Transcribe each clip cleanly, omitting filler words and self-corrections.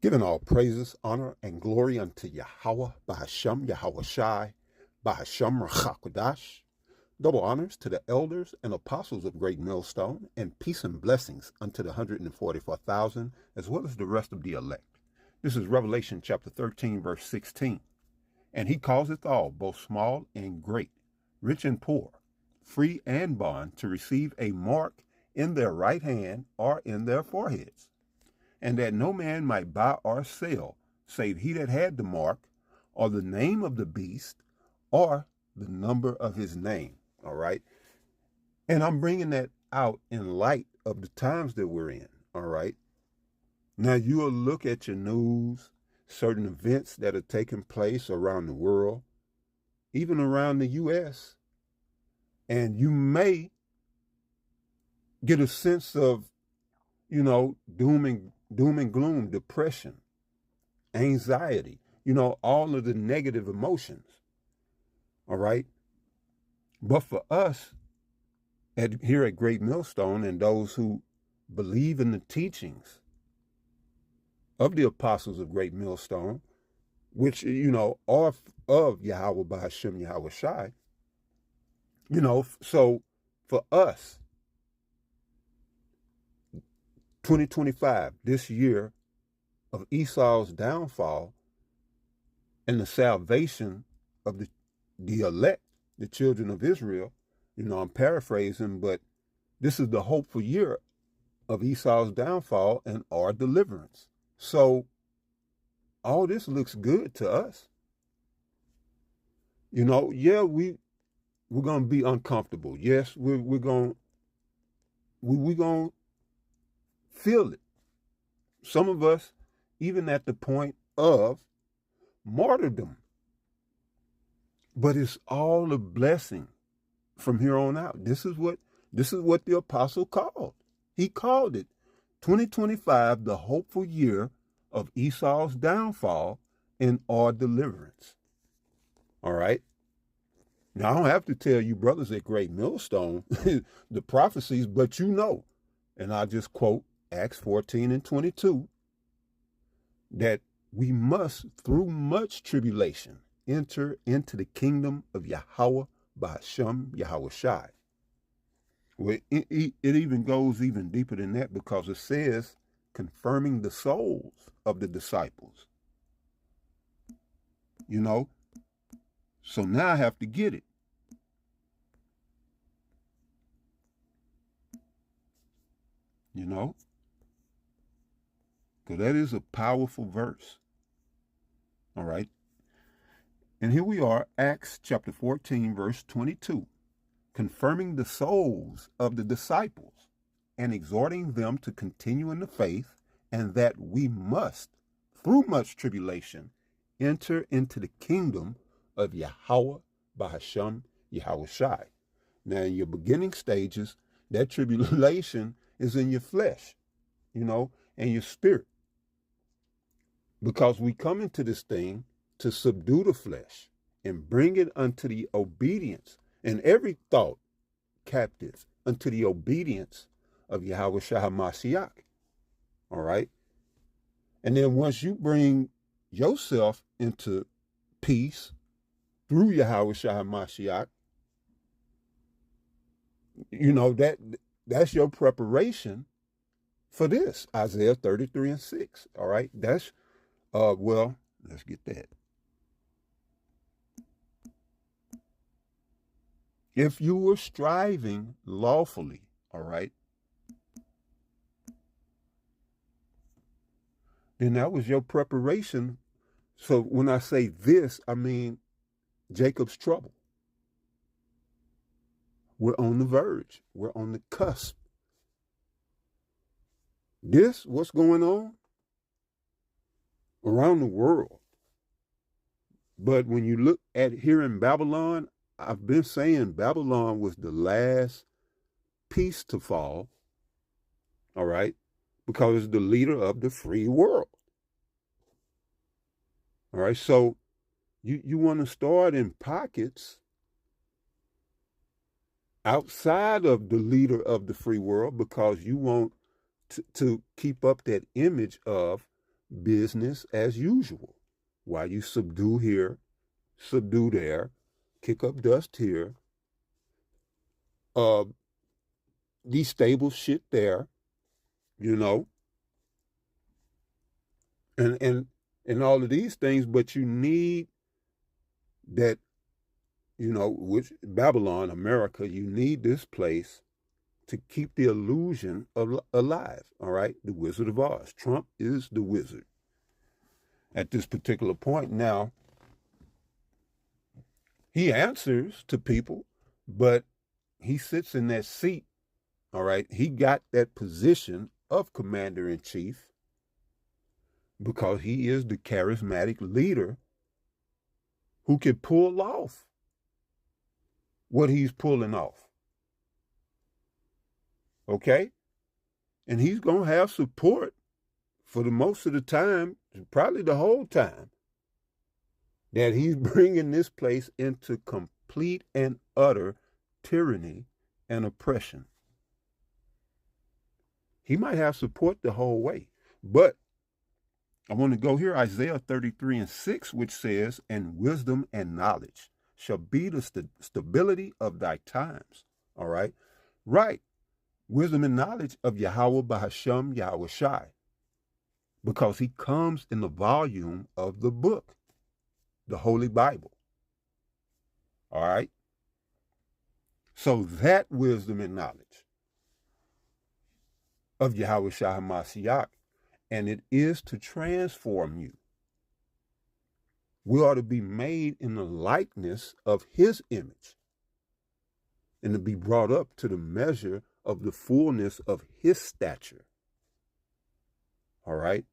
Giving all praises, honor, and glory unto Yahweh, Bahasham, Yahweh Shai, Bahasham Rachakodash. Double honors to the elders and apostles of Great Millstone, and peace and blessings unto the 144,000, as well as the rest of the elect. This is Revelation chapter 13, verse 16. And he causeth all, both small and great, rich and poor, free and bond, to receive a mark in their right hand or in their foreheads, and that no man might buy or sell, save he that had the mark, or the name of the beast, or the number of his name. All right. And I'm bringing that out in light of the times that we're in. All right. Now, you will look at your news, certain events that are taking place around the world, even around the U.S., and you may get a sense of, doom and gloom, depression, anxiety, all of the negative emotions. All right. But for us here at Great Millstone, and those who believe in the teachings of the apostles of Great Millstone, which, are of Yahweh Bahasham Yahweh Shai, so for us, 2025, this year of Esau's downfall and the salvation of the elect, the children of Israel, I'm paraphrasing, but this is the hopeful year of Esau's downfall and our deliverance. So all this looks good to us. Yeah, we're going to be uncomfortable. Yes, we're going to feel it. Some of us, even at the point of martyrdom. But it's all a blessing from here on out. This is what the apostle called. He called it 2025, the hopeful year of Esau's downfall and our deliverance. All right. Now, I don't have to tell you brothers at Great Millstone the prophecies, but and I just quote Acts 14 and 22, that we must, through much tribulation, enter into the kingdom of Yahweh Bahasham Yahweh Shai. Well, it even goes even deeper than that, because it says confirming the souls of the disciples. So now I have to get it. Because that is a powerful verse. All right. And here we are, Acts chapter 14, verse 22, confirming the souls of the disciples and exhorting them to continue in the faith, and that we must, through much tribulation, enter into the kingdom of Yahweh Bahasham Yahweh Shai. Now, in your beginning stages, that tribulation is in your flesh, and your spirit. Because we come into this thing to subdue the flesh and bring it unto the obedience, and every thought captive unto the obedience of Yahweh Shah HaMashiach. All right. And then once you bring yourself into peace through Yahweh Shah HaMashiach, that's your preparation for this. Isaiah 33 and 6. All right. That's, let's get that. If you were striving lawfully, all right, then that was your preparation. So when I say this, I mean Jacob's trouble. We're on the verge. We're on the cusp. What's going on around the world. But when you look at here in Babylon, I've been saying Babylon was the last piece to fall, all right, because it's the leader of the free world. All right, so you want to start in pockets outside of the leader of the free world, because you want to keep up that image of business as usual. While you subdue here, subdue there, kick up dust here, uh, destable shit there, you know, and all of these things, but you need that, which Babylon, America, you need this place to keep the illusion alive, all right? The Wizard of Oz. Trump is the wizard at this particular point. Now, he answers to people, but he sits in that seat, all right? He got that position of commander-in-chief because he is the charismatic leader who can pull off what he's pulling off. Okay? And he's going to have support for the most of the time, probably the whole time, that he's bringing this place into complete and utter tyranny and oppression. He might have support the whole way. But I want to go here, Isaiah 33:6, which says, "And wisdom and knowledge shall be the stability of thy times." All right? Right. Wisdom and knowledge of Yahweh Bahasham Yahweh Shai. Because he comes in the volume of the book, the Holy Bible. All right? So that wisdom and knowledge of Yahweh Shai HaMashiach, and it is to transform you. We ought to be made in the likeness of his image and to be brought up to the measure of the fullness of his stature. All right?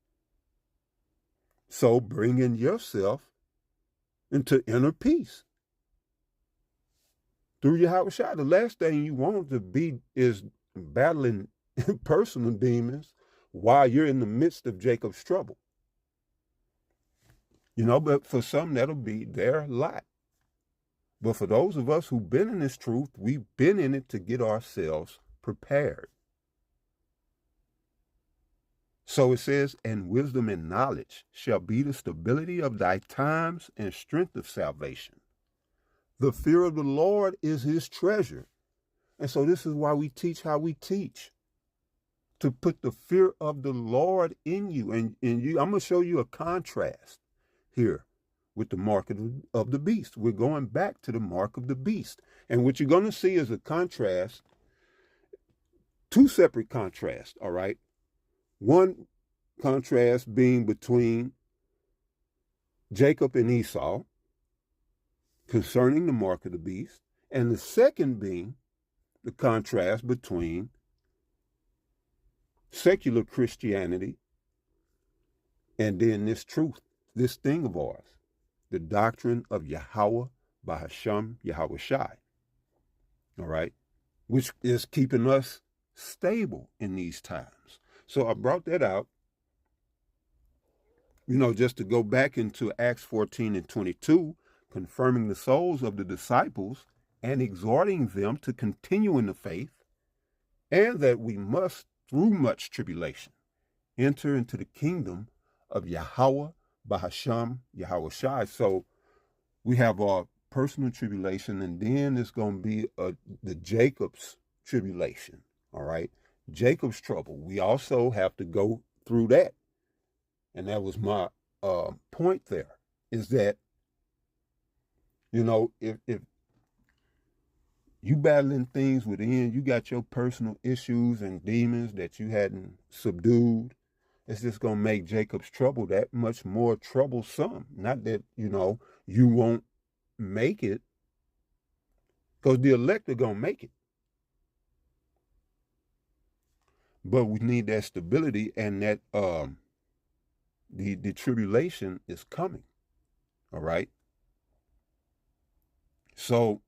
So bringing yourself into inner peace through Yahweh Shai. The last thing you want to be is battling personal demons while you're in the midst of Jacob's trouble. But for some, that'll be their lot. But for those of us who've been in this truth, we've been in it to get ourselves prepared. So it says, "And wisdom and knowledge shall be the stability of thy times and strength of salvation." The fear of the Lord is his treasure. And so this is why we teach how we teach. To put the fear of the Lord in you. And I'm going to show you a contrast here with the mark of the beast. We're going back to the mark of the beast. And what you're going to see is a contrast, two separate contrasts, all right? One contrast being between Jacob and Esau concerning the mark of the beast, and the second being the contrast between secular Christianity and then this truth, this thing of ours, the doctrine of Yahweh Bahasham Yahweh Shai, all right, which is keeping us stable in these times. So I brought that out, just to go back into Acts 14:22, confirming the souls of the disciples and exhorting them to continue in the faith, and that we must, through much tribulation, enter into the kingdom of Yahweh Bahasham Yahweh Shai. So we have our personal tribulation, and then it's going to be the Jacob's tribulation, all right? Jacob's trouble. We also have to go through that. And that was my point there, is that, if you battling things within, you got your personal issues and demons that you hadn't subdued, it's just going to make Jacob's trouble that much more troublesome. Not that, you won't make it, because the elect are going to make it. But we need that stability, and that the tribulation is coming. All right? So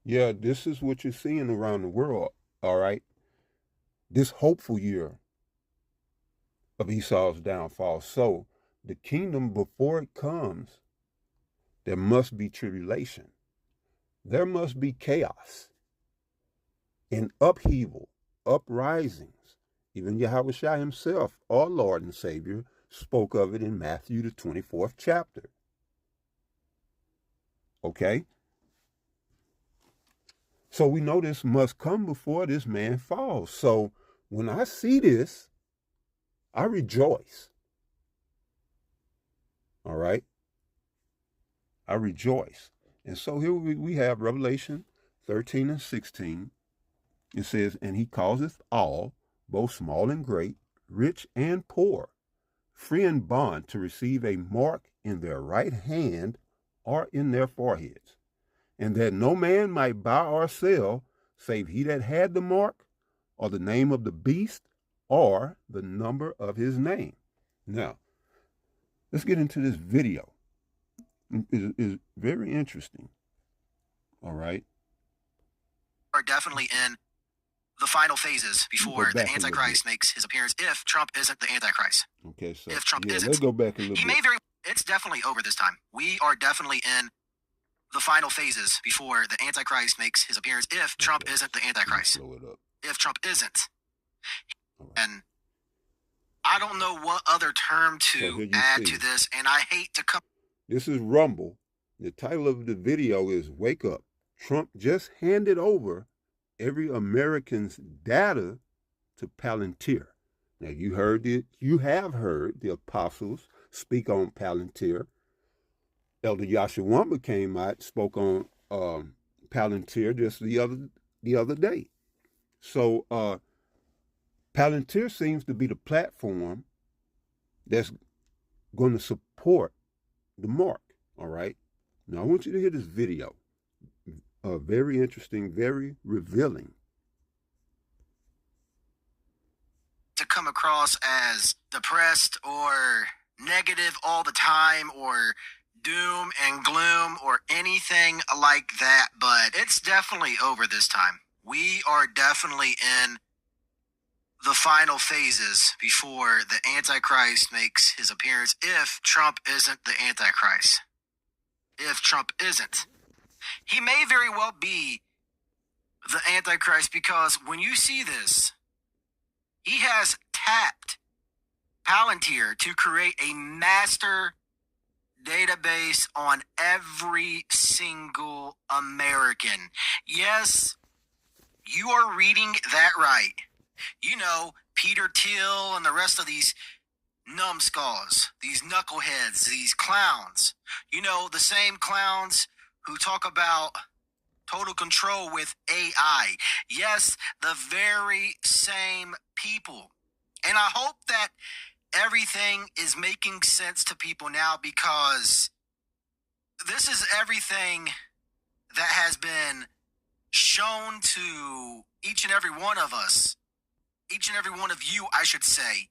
yeah, this is what you're seeing around the world, all right? This hopeful year of Esau's downfall. So the kingdom, before it comes, there must be tribulation. There must be chaos and upheaval uprisings. Even Yahushua himself, our Lord and Savior, spoke of it in Matthew, the 24th chapter. Okay? So we know this must come before this man falls. So when I see this, I rejoice. All right? I rejoice. And so here we have Revelation 13 and 16. It says, and he causeth all, both small and great, rich and poor, free and bond, to receive a mark in their right hand or in their foreheads, and that no man might buy or sell, save he that had the mark, or the name of the beast, or the number of his name. Now, let's get into this video. It is very interesting. All right. Are definitely in the final phases before the Antichrist makes his appearance, if Trump isn't the Antichrist. Okay, so if Trump isn't, let's go back a little bit. It's definitely over this time. We are definitely in the final phases before the Antichrist makes his appearance, if Trump isn't the Antichrist. Slow it up. If Trump isn't. Right. And I don't know what other term to add to this, and I hate to come. This is Rumble. The title of the video is Wake Up. Trump just handed over every American's data to Palantir. Now you have heard the apostles speak on Palantir. Elder Yashawamba came out, spoke on Palantir just the other day. So Palantir seems to be the platform that's going to support the mark. All right. Now I want you to hear this video. Very interesting, very revealing. To come across as depressed or negative all the time, or doom and gloom, or anything like that, but it's definitely over this time. We are definitely in the final phases before the Antichrist makes his appearance, if Trump isn't the Antichrist. If Trump isn't. He may very well be the Antichrist, because when you see this, he has tapped Palantir to create a master database on every single American. Yes, you are reading that right. You know, Peter Thiel and the rest of these numbskulls, these knuckleheads, these clowns. You know, the same clowns who talk about total control with AI. Yes, the very same people. And I hope that everything is making sense to people now, because this is everything that has been shown to each and every one of us, each and every one of you, I should say,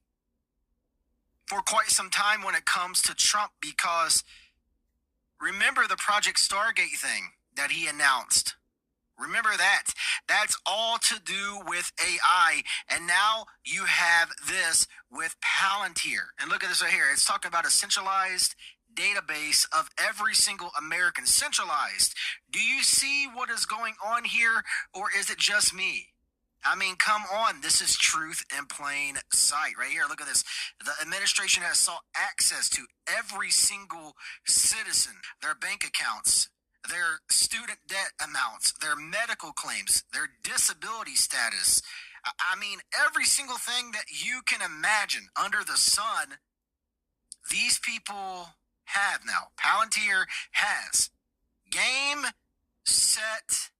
for quite some time when it comes to Trump. Because remember the Project Stargate thing that he announced? Remember that? That's all to do with AI. And now you have this with Palantir. And look at this right here. It's talking about a centralized database of every single American. Centralized. Do you see what is going on here, or is it just me? I mean, come on. This is truth in plain sight right here. Look at this. The administration has sought access to every single citizen, their bank accounts, their student debt amounts, their medical claims, their disability status. I mean, every single thing that you can imagine under the sun, these people have now. Palantir has. Game, set,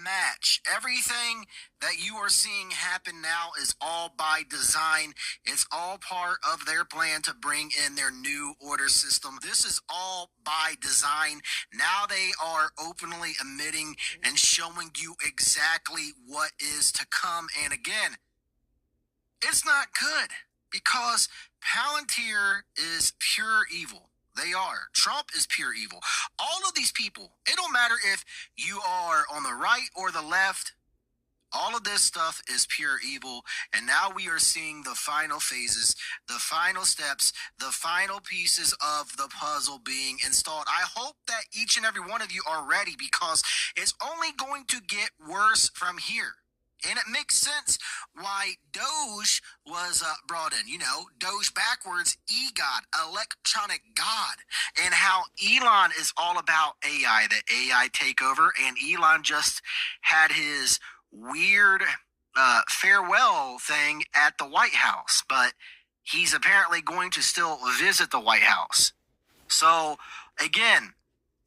match. Everything that you are seeing happen now is all by design. It's all part of their plan to bring in their new order system. This is all by design. Now they are openly admitting and showing you exactly what is to come. And again, it's not good, because Palantir is pure evil. They are. Trump is pure evil. All of these people, it don't matter if you are on the right or the left, all of this stuff is pure evil. And now we are seeing the final phases, the final steps, the final pieces of the puzzle being installed. I hope that each and every one of you are ready, because it's only going to get worse from here. And it makes sense why Doge was brought in. You know, Doge backwards, EGOD, electronic God, and how Elon is all about AI, the AI takeover. And Elon just had his weird farewell thing at the White House, but he's apparently going to still visit the White House. So, again,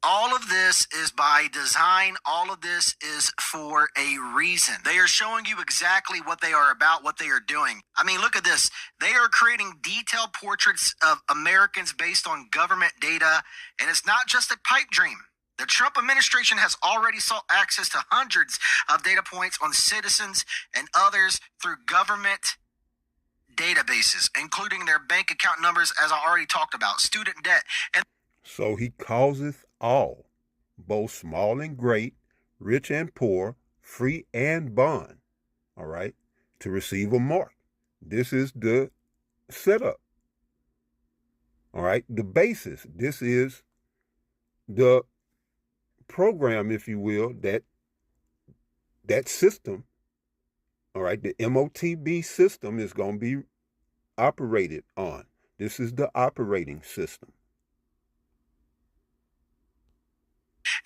all of this is by design. All of this is for a reason. They are showing you exactly what they are about, what they are doing. I mean, look at this. They are creating detailed portraits of Americans based on government data, and it's not just a pipe dream. The Trump administration has already sought access to hundreds of data points on citizens and others through government databases, including their bank account numbers, as I already talked about, student debt, and so he causeth all, both small and great, rich and poor, free and bond, all right, to receive a mark. This is the setup, all right, the basis. This is the program, if you will, that system, all right, the MOTB system is going to be operated on. This is the operating system.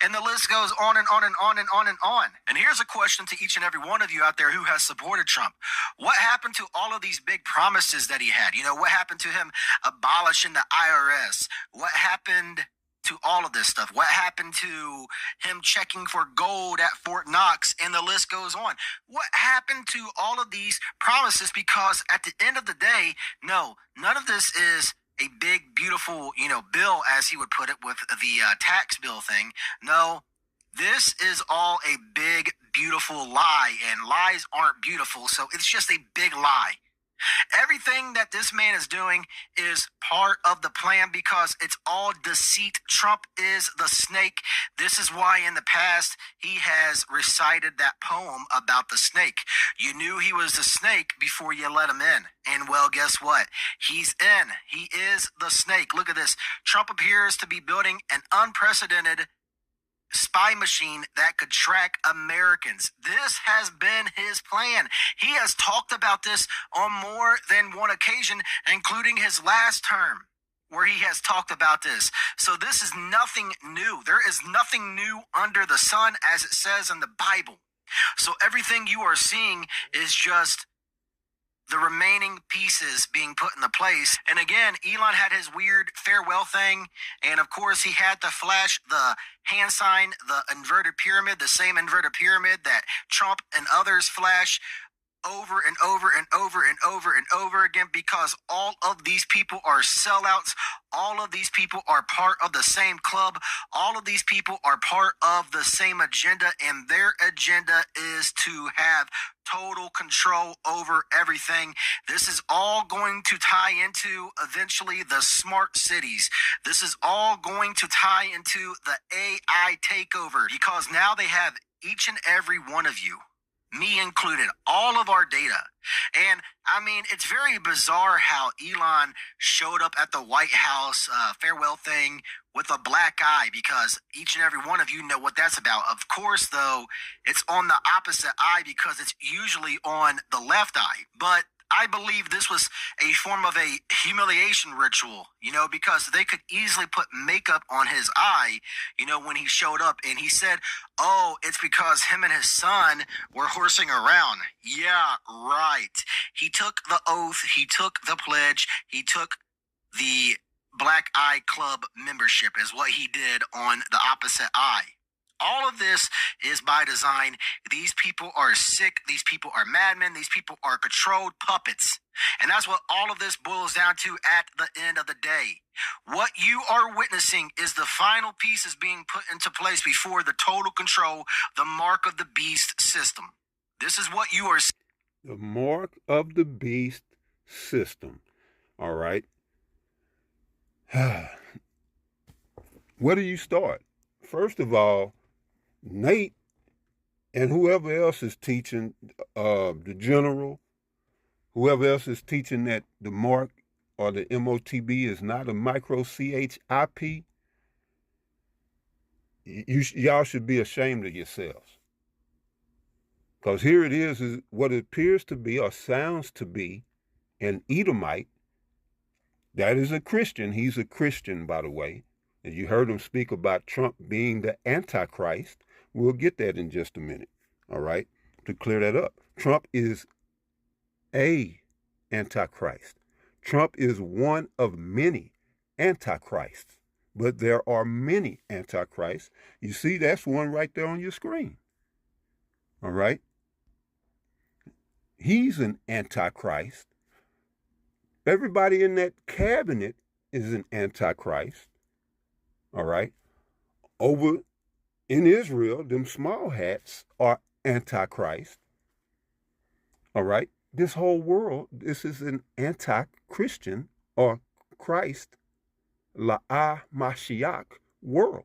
And the list goes on and on and on and on and on. And here's a question to each and every one of you out there who has supported Trump. What happened to all of these big promises that he had? You know, what happened to him abolishing the IRS? What happened to all of this stuff? What happened to him checking for gold at Fort Knox? And the list goes on. What happened to all of these promises? Because at the end of the day, no, none of this is a big, beautiful, bill, as he would put it with the tax bill thing. No, this is all a big, beautiful lie, and lies aren't beautiful, so it's just a big lie. Everything that this man is doing is part of the plan because it's all deceit. Trump is the snake. This is why in the past he has recited that poem about the snake. You knew he was the snake before you let him in. And well, guess what? He's in. He is the snake. Look at this. Trump appears to be building an unprecedented spy machine that could track Americans. This has been his plan. He has talked about this on more than one occasion, including his last term, where he has talked about this. So this is nothing new. There is nothing new under the sun, as it says in the Bible. So everything you are seeing is just the remaining pieces being put into place. And again, Elon had his weird farewell thing. And of course, he had to flash the hand sign, the inverted pyramid, the same inverted pyramid that Trump and others flash over and over and over and over and over again, because all of these people are sellouts. All of these people are part of the same club. All of these people are part of the same agenda, and their agenda is to have total control over everything. This is all going to tie into eventually the smart cities. This is all going to tie into the AI takeover, because now they have each and every one of you, me included, all of our data. And I mean, it's very bizarre how Elon showed up at the White House farewell thing with a black eye, because each and every one of you know what that's about. Of course, though, it's on the opposite eye because it's usually on the left eye. But I believe this was a form of a humiliation ritual, because they could easily put makeup on his eye, when he showed up, and he said, oh, it's because him and his son were horsing around. Yeah, right. He took the oath. He took the pledge. He took the Black Eye Club membership is what he did on the opposite eye. All of this is by design. These people are sick. These people are madmen. These people are controlled puppets. And that's what all of this boils down to at the end of the day. What you are witnessing is the final pieces being put into place before the total control, the mark of the beast system. This is what you are seeing. The mark of the beast system. All right. Where do you start? First of all, Nate and whoever else is teaching, the general, whoever else is teaching that the mark or the MOTB is not a micro CHIP, y'all should be ashamed of yourselves. Because here it is what it appears to be or sounds to be an Edomite. That is a Christian. He's a Christian, by the way. And you heard him speak about Trump being the Antichrist. We'll get that in just a minute, all right, to clear that up. Trump is a Antichrist. Trump is one of many Antichrists, but there are many Antichrists. You see, that's one right there on your screen, all right? He's an Antichrist. Everybody in that cabinet is an Antichrist, all right? Over in Israel, them small hats are Antichrist, all right? This whole world, this is an anti-Christian or Christ, La'ah Mashiach world.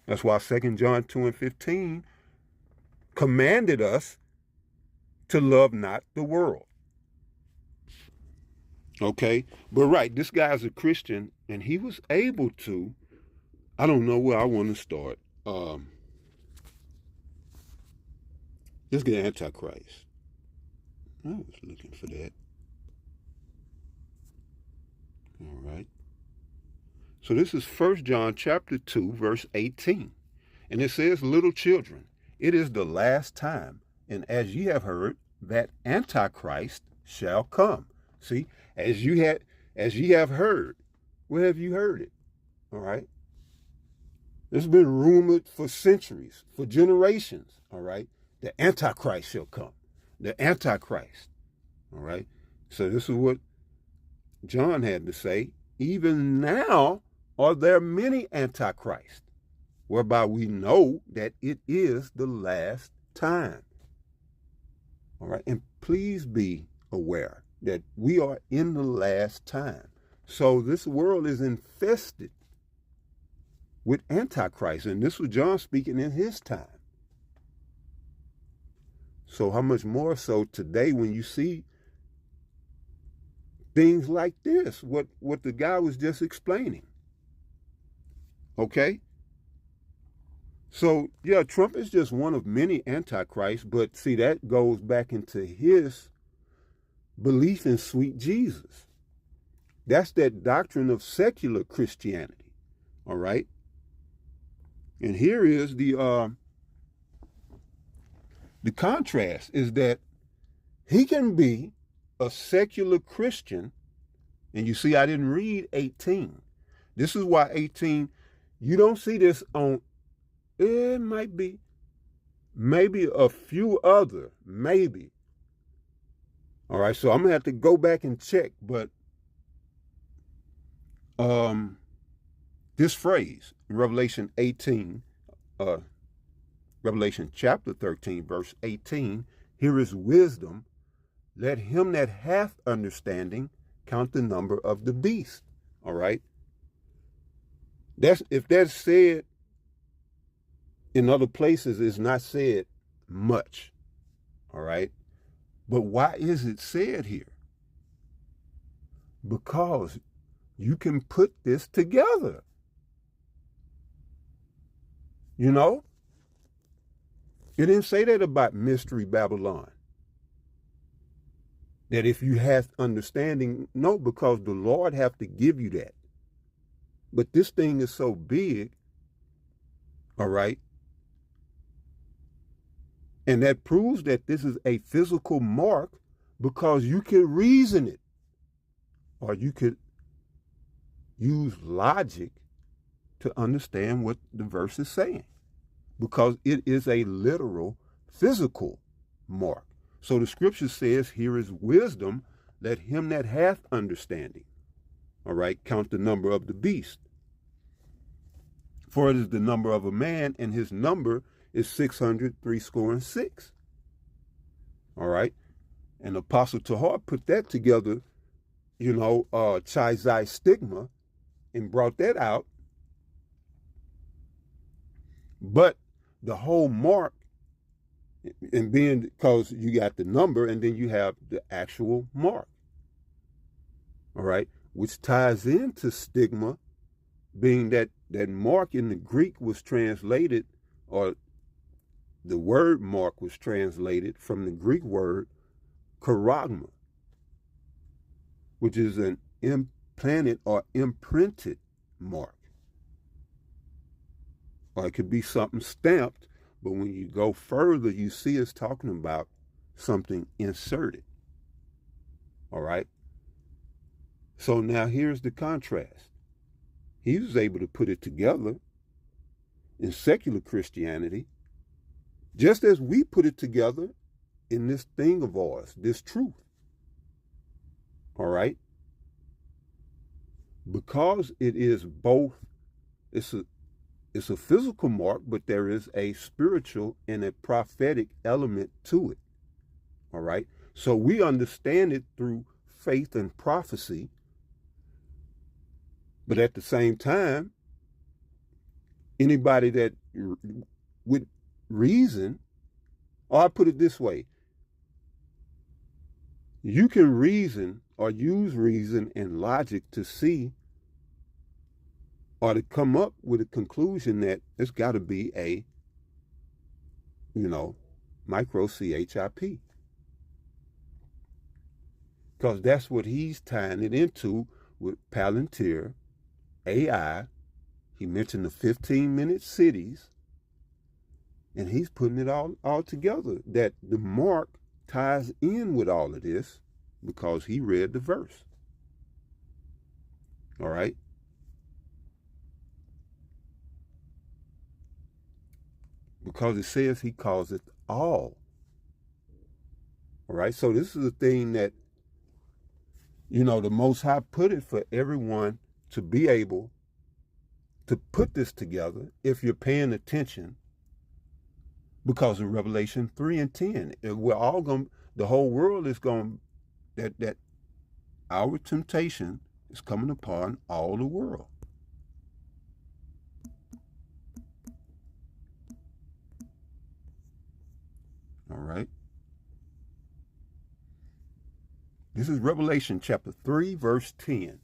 That's why 2 John 2 and 15 commanded us to love not the world. Okay, but right, this guy's a Christian, and he was able to, I don't know where I want to start. Let's get Antichrist. I was looking for that. All right. So this is 1 John chapter 2, verse 18. And it says, little children, it is the last time, and as ye have heard, that Antichrist shall come. See, as ye have heard, where have you heard it? All right. It's been rumored for centuries, for generations. All right. The Antichrist shall come. The Antichrist. All right. So this is what John had to say. Even now are there many Antichrists, whereby we know that it is the last time. All right. And please be aware that we are in the last time. So this world is infested with Antichrist. And this was John speaking in his time. So how much more so today when you see things like this, what the guy was just explaining. Okay? So, yeah, Trump is just one of many Antichrists, but see, that goes back into his belief in sweet Jesus. That's that doctrine of secular Christianity. All right? And here is the contrast is that he can be a secular Christian, and you see I didn't read 18. This is why 18, you don't see this on, it might be, maybe a few other, maybe. All right, so I'm going to have to go back and check, but this phrase, in Revelation 18, Revelation chapter 13, verse 18, here is wisdom. Let him that hath understanding count the number of the beast. All right. If that's said in other places, it's not said much. All right. But why is it said here? Because you can put this together. You know? It didn't say that about Mystery Babylon. That if you have understanding, no, because the Lord have to give you that. But this thing is so big, all right? And that proves that this is a physical mark because you can reason it. Or you could use logic to understand what the verse is saying. Because it is a literal, physical mark. So the scripture says, here is wisdom, let him that hath understanding, all right, count the number of the beast. For it is the number of a man, and his number is 666. All right. And Apostle Tahar put that together, you know, Chizai stigma, and brought that out. But the whole mark, and being because you got the number and then you have the actual mark, all right, which ties into stigma, being that mark in the Greek was translated or the word mark was translated from the Greek word charagma, which is an implanted or imprinted mark. Or it could be something stamped, but when you go further, you see it's talking about something inserted. All right? So now here's the contrast. He was able to put it together in secular Christianity, just as we put it together in this thing of ours, this truth. All right? Because it is both, it's a physical mark, but there is a spiritual and a prophetic element to it. All right? So we understand it through faith and prophecy, but at the same time, anybody that with reason, or I put it this way, you can reason or use reason and logic to see or to come up with a conclusion that it's got to be a, micro CHIP. Because that's what he's tying it into with Palantir, AI. He mentioned the 15-minute cities, and he's putting it all together, that the mark ties in with all of this because he read the verse. All right? Because it says he calls it all. All right? So this is a thing that, the Most High put it for everyone to be able to put this together if you're paying attention, because of Revelation 3 and 10. We're all going, the whole world is going, that our temptation is coming upon all the world. All right. This is Revelation chapter 3, verse 10.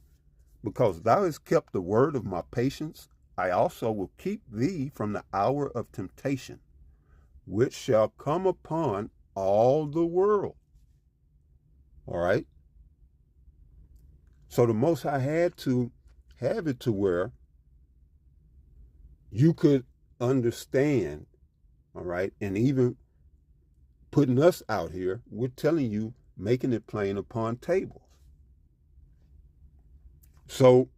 Because thou hast kept the word of my patience, I also will keep thee from the hour of temptation, which shall come upon all the world. All right? So the Most High had to have it to where you could understand, all right? And even putting us out here, we're telling you, making it plain upon tables. So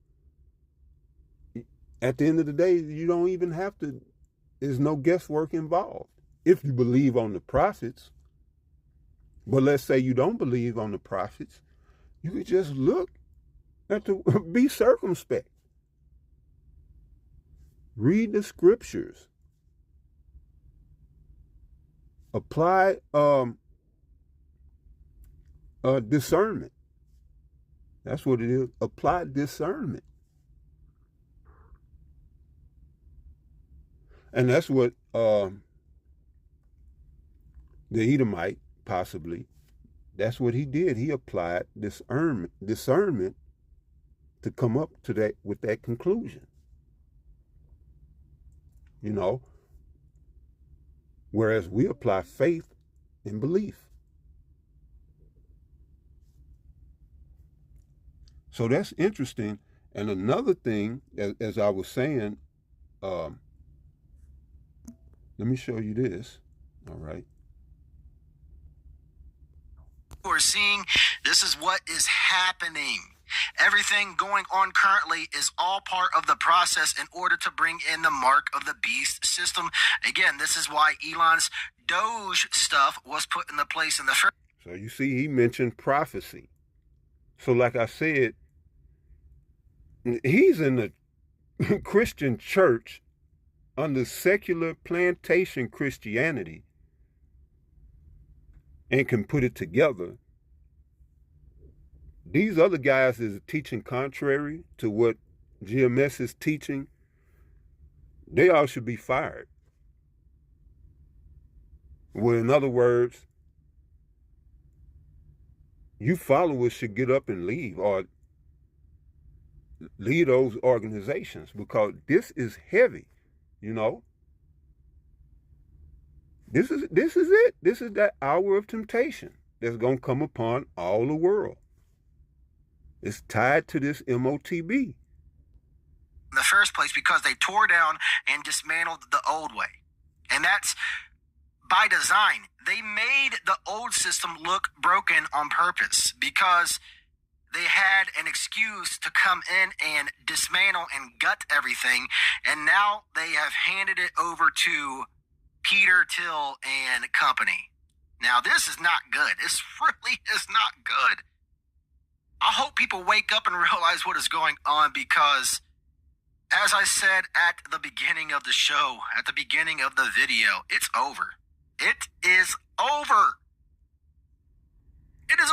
at the end of the day, you don't even have to, there's no guesswork involved. If you believe on the prophets, but let's say you don't believe on the prophets, you could just look at be circumspect. Read the scriptures. Apply discernment. That's what it is. Apply discernment. And that's what the Edomite, possibly, that's what he did. He applied discernment to come up to that with that conclusion. Whereas we apply faith and belief. So that's interesting. And another thing, as I was saying, let me show you this. All right. We're seeing this is what is happening. Everything going on currently is all part of the process in order to bring in the mark of the beast system. Again, this is why Elon's Doge stuff was put into place in the first. So you see, he mentioned prophecy. So like I said, he's in the Christian church under secular plantation Christianity and can put it together. These other guys is teaching contrary to what GMS is teaching. They all should be fired. Well, in other words, you followers should get up and leave or leave those organizations, because this is heavy, This is it. This is that hour of temptation that's gonna come upon all the world. It's tied to this MOTB. In the first place, because they tore down and dismantled the old way. And that's by design. They made the old system look broken on purpose because they had an excuse to come in and dismantle and gut everything. And now they have handed it over to Peter Thiel and company. Now, this is not good. This really is not good. I hope people wake up and realize what is going on because, as I said at the beginning of the show, at the beginning of the video, it's over. It is over. It is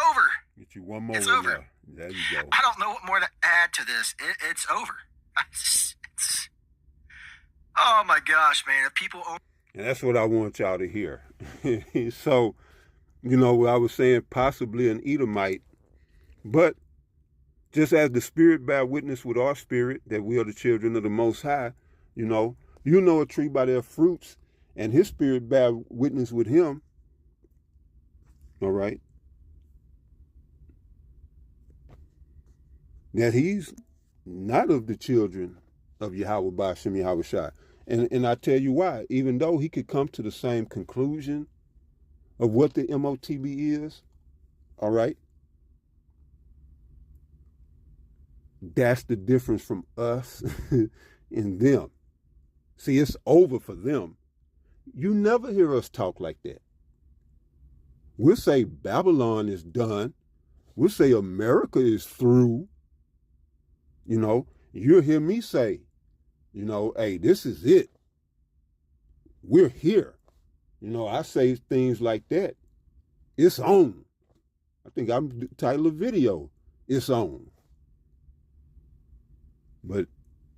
over. Get you one more. It's over. There you go. I don't know what more to add to this. It's over. Oh my gosh, man. If people. And that's what I want y'all to hear. So, I was saying possibly an Edomite, but just as the Spirit bear witness with our spirit that we are the children of the Most High, you know a tree by their fruits, and his Spirit bear witness with him. All right. That he's not of the children of Yahweh Ba'ashem Yahweh Shai. And I tell you why. Even though he could come to the same conclusion of what the MOTB is, all right, that's the difference from us and them. See, it's over for them. You never hear us talk like that. We'll say Babylon is done. We'll say America is through. You'll hear me say, hey, this is it. We're here. I say things like that. It's on. I think I'm the title of the video. It's on. But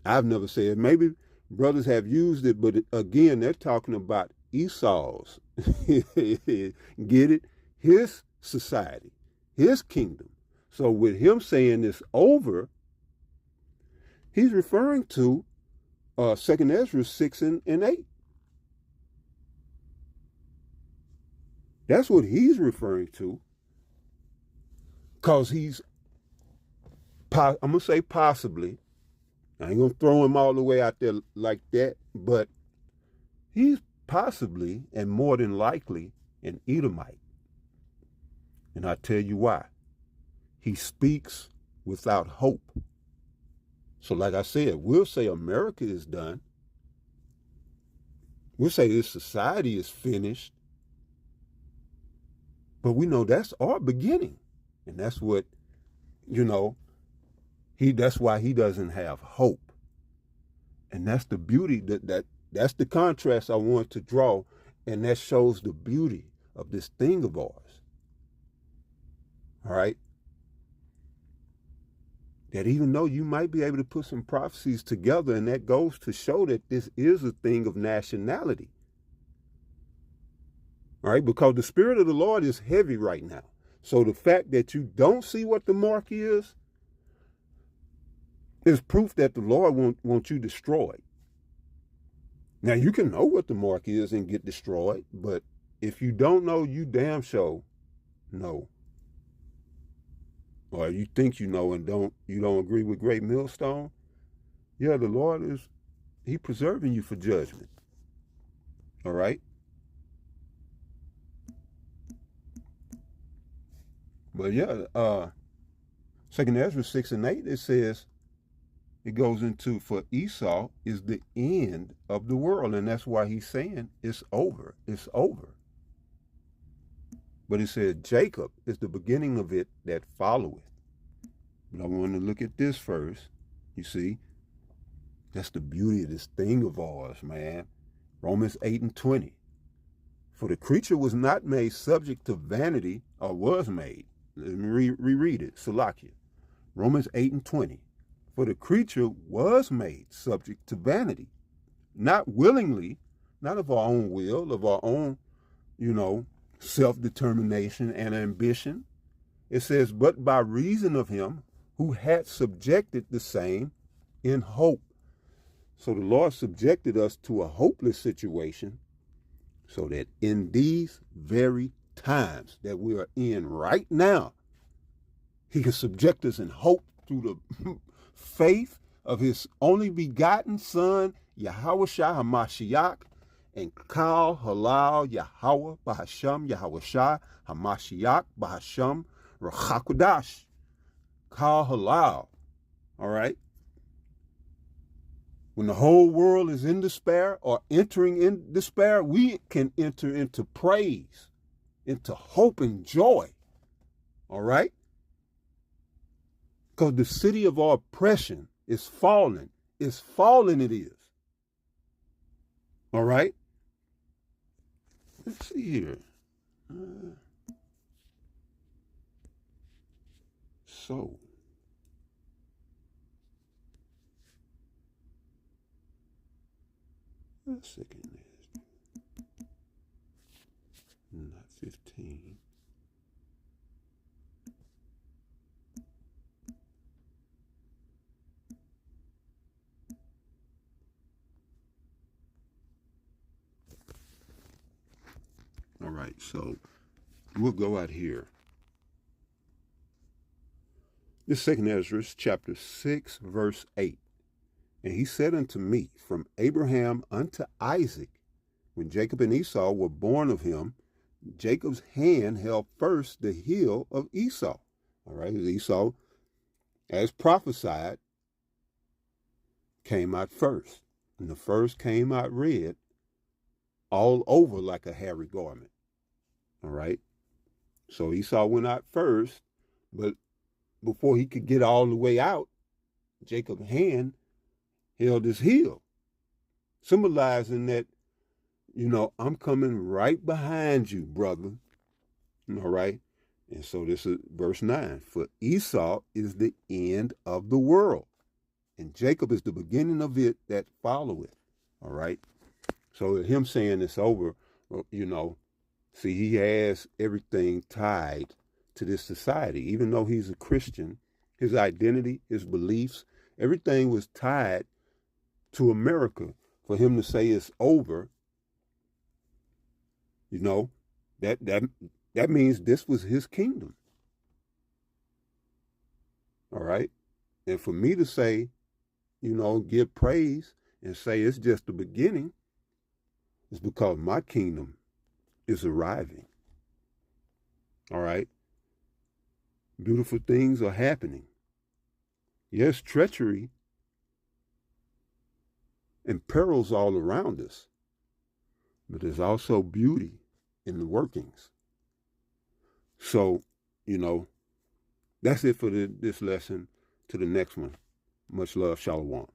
I've never said it. Maybe brothers have used it, but again, they're talking about Esau's. Get it? His society, his kingdom. So with him saying it's over, he's referring to 2 Ezra 6 and 8. That's what he's referring to. Because he's, I'm going to say possibly, I ain't going to throw him all the way out there like that, but he's possibly and more than likely an Edomite. And I tell you why. He speaks without hope. So like I said, we'll say America is done. We'll say this society is finished. But we know that's our beginning. And that's what, that's why he doesn't have hope. And that's the beauty, that's the contrast I want to draw. And that shows the beauty of this thing of ours. All right? That even though you might be able to put some prophecies together, and that goes to show that this is a thing of nationality. All right? Because the Spirit of the Lord is heavy right now. So the fact that you don't see what the mark is proof that the Lord wants you destroyed. Now, you can know what the mark is and get destroyed, but if you don't know, you damn sure know. Or you think you know and you don't agree with Great Millstone, yeah, the Lord he preserving you for judgment. All right? But yeah, 2 Ezra 6 and 8, it says, it goes into, for Esau is the end of the world. And that's why he's saying it's over. It's over. But it says Jacob is the beginning of it that followeth. But I want to look at this first. You see, that's the beauty of this thing of ours, man. Romans 8 and 20. For the creature was not made subject to vanity, or was made. Let me reread it. Salakia. Romans 8 and 20. For the creature was made subject to vanity, not willingly, not of our own will, of our own, self-determination and ambition. It says, but by reason of him who had subjected the same in hope. So the Lord subjected us to a hopeless situation so that in these very times that we are in right now, he can subject us in hope through the faith of his only begotten Son, Yahushua HaMashiach, and Kal Halal Yahweh Bahasham Yahushua HaMashiach Bahasham Rachakudash. Kal Halal. All right? When the whole world is in despair or entering in despair, we can enter into praise, into hope and joy. All right? Because the city of our oppression is falling. It's falling, it is. All right? Let's see here. So. Let's second this. Not 15. All right, so we'll go out here. This second Ezra, chapter 6, verse 8. And he said unto me, from Abraham unto Isaac, when Jacob and Esau were born of him, Jacob's hand held first the heel of Esau. All right, Esau, as prophesied, came out first. And the first came out red, all over like a hairy garment. All right, so Esau went out first, but before he could get all the way out, Jacob's hand held his heel, symbolizing that, I'm coming right behind you, brother. All right. And so this is verse 9. For Esau is the end of the world, and Jacob is the beginning of it that followeth. All right. So him saying it's over, see, he has everything tied to this society. Even though he's a Christian, his identity, his beliefs, everything was tied to America. For him to say it's over, that means this was his kingdom. All right. And for me to say, give praise and say it's just the beginning, is because my kingdom is arriving. All right. Beautiful things are happening. Yes, treachery and perils all around us, but there's also beauty in the workings. So, that's it for this lesson. To the next one. Much love, Shalom.